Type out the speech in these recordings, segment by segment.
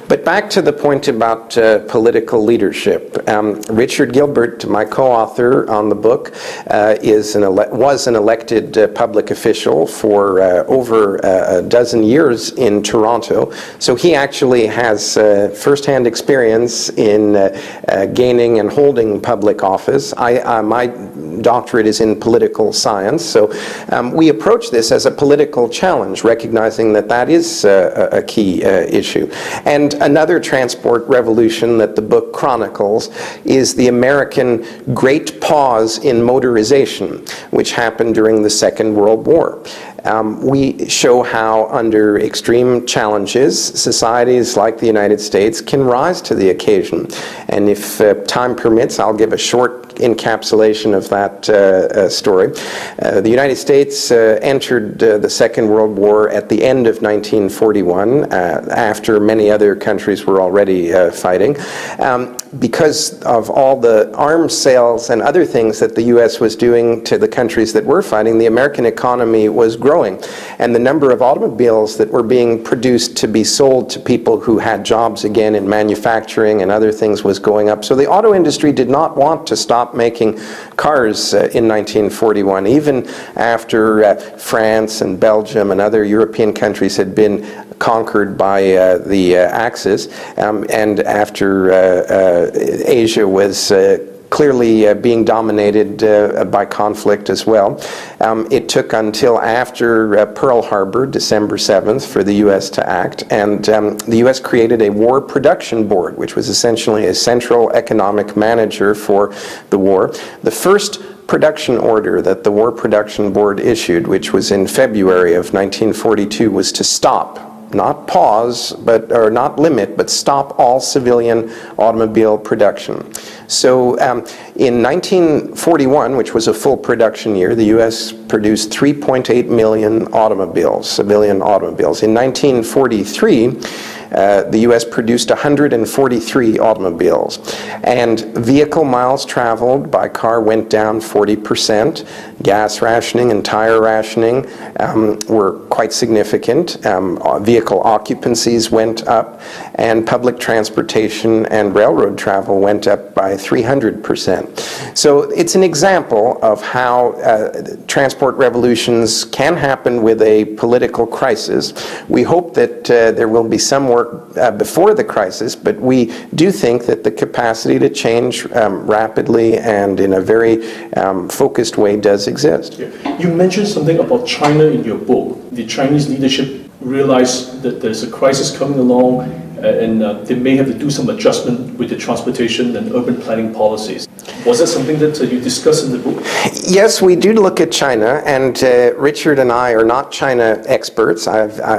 But back to the point about political leadership. Richard Gilbert, my co-author on the book, was an elected public official for over a dozen years in Toronto. So he actually has firsthand experience in gaining and holding public office. My doctorate is in political science, so we approach this as a political challenge, recognizing that that is a key issue. And another transport revolution that the book chronicles is the American Great Pause in motorization, which happened during the Second World War. We show how under extreme challenges, societies like the United States can rise to the occasion. And if time permits, I'll give a short encapsulation of that story. The United States entered the Second World War at the end of 1941, after many other countries were already fighting. Because of all the arms sales and other things that the U.S. was doing to the countries that were fighting, the American economy was growing. And the number of automobiles that were being produced to be sold to people who had jobs again in manufacturing and other things was going up. So the auto industry did not want to stop making cars in 1941, even after France and Belgium and other European countries had been conquered by the Axis, and after Asia was clearly being dominated by conflict as well. It took until after Pearl Harbor, December 7th, for the U.S. to act, and the U.S. created a War Production Board, which was essentially a central economic manager for the war. The first production order that the War Production Board issued, which was in February of 1942, was to stop, not pause, or not limit, but stop all civilian automobile production. So in 1941, which was a full production year, the U.S. produced 3.8 million automobiles, civilian automobiles. In 1943, the U.S. produced 143 automobiles, and vehicle miles traveled by car went down 40%. Gas rationing and tire rationing were quite significant. Vehicle occupancies went up, and public transportation and railroad travel went up by 300%. So it's an example of how transport revolutions can happen with a political crisis. We hope that there will be some work before the crisis, but we do think that the capacity to change rapidly and in a very focused way does exist. Yeah. You mentioned something about China in your book. The Chinese leadership realized that there's a crisis coming along, and they may have to do some adjustment with the transportation and urban planning policies. Was that something that you discussed in the book? Yes, we do look at China, and Richard and I are not China experts.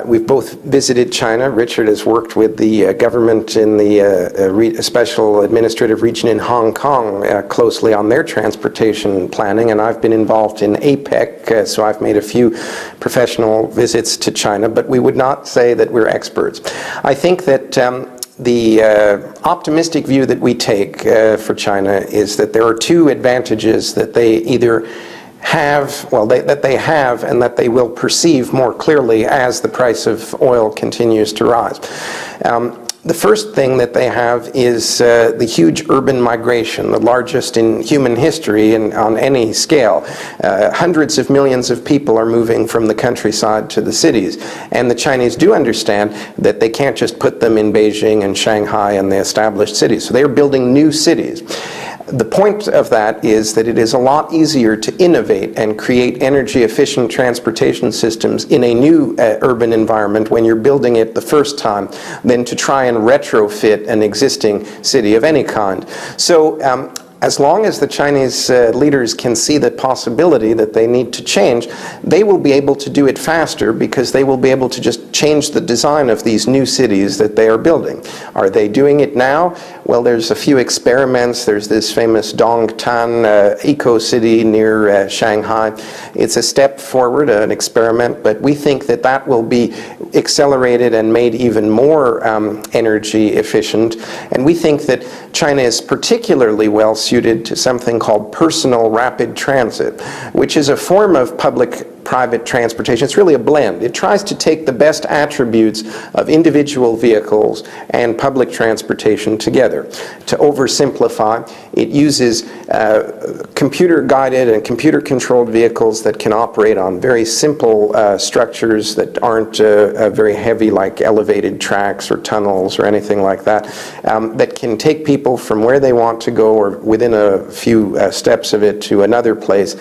We've both visited China. Richard has worked with the government in the special administrative region in Hong Kong closely on their transportation planning, and I've been involved in APEC, so I've made a few professional visits to China, but we would not say that we're experts. I think that the optimistic view that we take for China is that there are two advantages that they either have, that they have and that they will perceive more clearly as the price of oil continues to rise. The first thing that they have is the huge urban migration, the largest in human history and on any scale. Hundreds of millions of people are moving from the countryside to the cities. And the Chinese do understand that they can't just put them in Beijing and Shanghai and the established cities. So they're building new cities. The point of that is that it is a lot easier to innovate and create energy-efficient transportation systems in a new urban environment when you're building it the first time than to try and retrofit an existing city of any kind. So as long as the Chinese leaders can see the possibility that they need to change, they will be able to do it faster because they will be able to just change the design of these new cities that they are building. Are they doing it now? Well, there's a few experiments. There's this famous Dongtan eco-city near Shanghai. It's a step forward, an experiment, but we think that that will be accelerated and made even more energy efficient. And we think that China is particularly well suited to something called personal rapid transit, which is a form of public private transportation. It's really a blend. It tries to take the best attributes of individual vehicles and public transportation together. To oversimplify, it uses computer-guided and computer-controlled vehicles that can operate on very simple structures that aren't very heavy, like elevated tracks or tunnels or anything like that, that can take people from where they want to go or within a few steps of it to another place,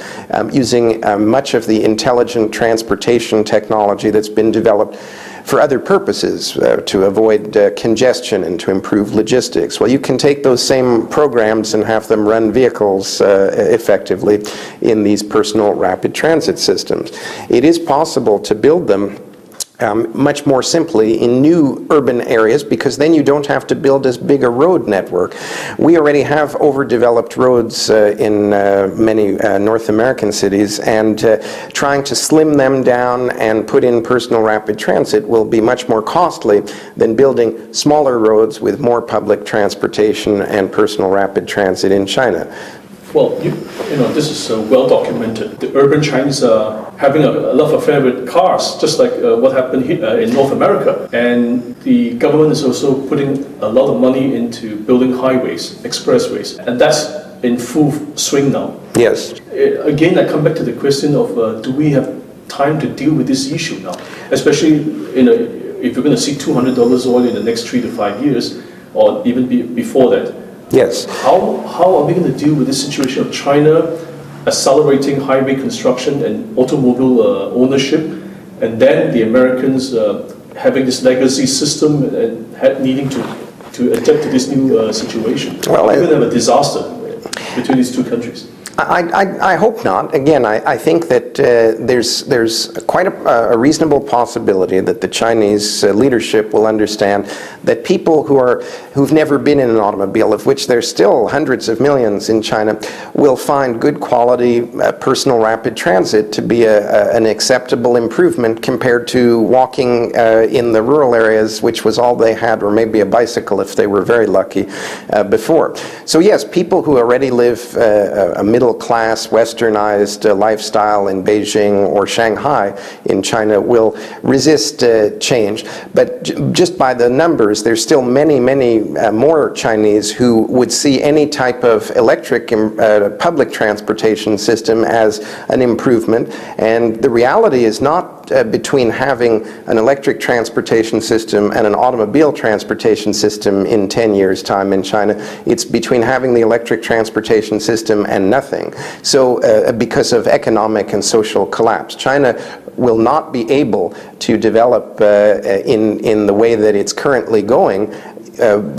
using much of the intelligent transportation technology that's been developed for other purposes, to avoid congestion and to improve logistics. Well, you can take those same programs and have them run vehicles effectively in these personal rapid transit systems. It is possible to build them much more simply in new urban areas, because then you don't have to build as big a road network. We already have overdeveloped roads in many North American cities, and trying to slim them down and put in personal rapid transit will be much more costly than building smaller roads with more public transportation and personal rapid transit in China. Well, you know, this is well documented. The urban Chinese are having a love affair with cars, just like what happened here, in North America. And the government is also putting a lot of money into building highways, expressways, and that's in full swing now. Yes. Again, I come back to the question of do we have time to deal with this issue now? Especially if you're going to see $200 oil in the next 3 to 5 years, or even before that. Yes. How are we going to deal with this situation of China accelerating highway construction and automobile ownership, and then the Americans having this legacy system and needing to adapt to this new situation? Well, we're going to have a disaster between these two countries. I hope not. Again, I think that there's quite a reasonable possibility that the Chinese leadership will understand that people who've never been in an automobile, of which there's still hundreds of millions in China, will find good quality personal rapid transit to be an acceptable improvement compared to walking in the rural areas, which was all they had, or maybe a bicycle if they were very lucky before. So yes, people who already live a middle-class, westernized lifestyle in Beijing or Shanghai in China will resist change. But just by the numbers, there's still many, many more Chinese who would see any type of electric public transportation system as an improvement. And the reality is not between having an electric transportation system and an automobile transportation system in 10 years' time in China. It's between having the electric transportation system and nothing. So because of economic and social collapse, China will not be able to develop in the way that it's currently going,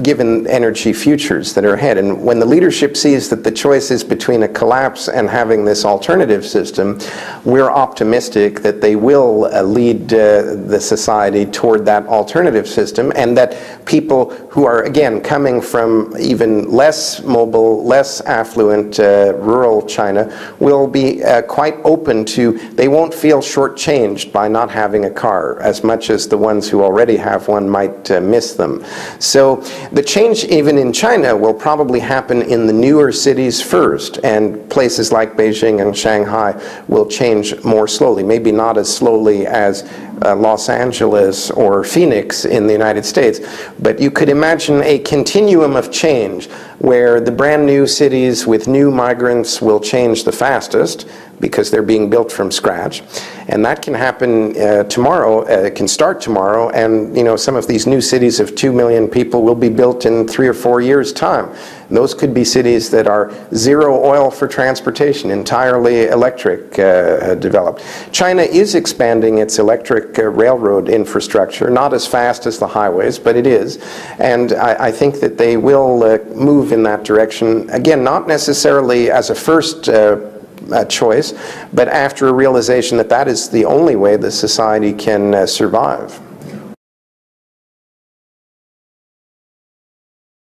given energy futures that are ahead. And when the leadership sees that the choice is between a collapse and having this alternative system, we're optimistic that they will lead the society toward that alternative system, and that people who are, again, coming from even less mobile, less affluent rural China will be quite open to, they won't feel shortchanged by not having a car as much as the ones who already have one might miss them. So the change even in China will probably happen in the newer cities first, and places like Beijing and Shanghai will change more slowly, maybe not as slowly as Los Angeles or Phoenix in the United States, but you could imagine a continuum of change where the brand new cities with new migrants will change the fastest because they're being built from scratch. And that can happen tomorrow, it can start tomorrow, and some of these new cities of 2 million people will be built in 3 or 4 years' time. And those could be cities that are zero oil for transportation, entirely electric developed. China is expanding its electric railroad infrastructure, not as fast as the highways, but it is. And I think that they will move in that direction, again, not necessarily as a first choice, but after a realization that that is the only way the society can survive.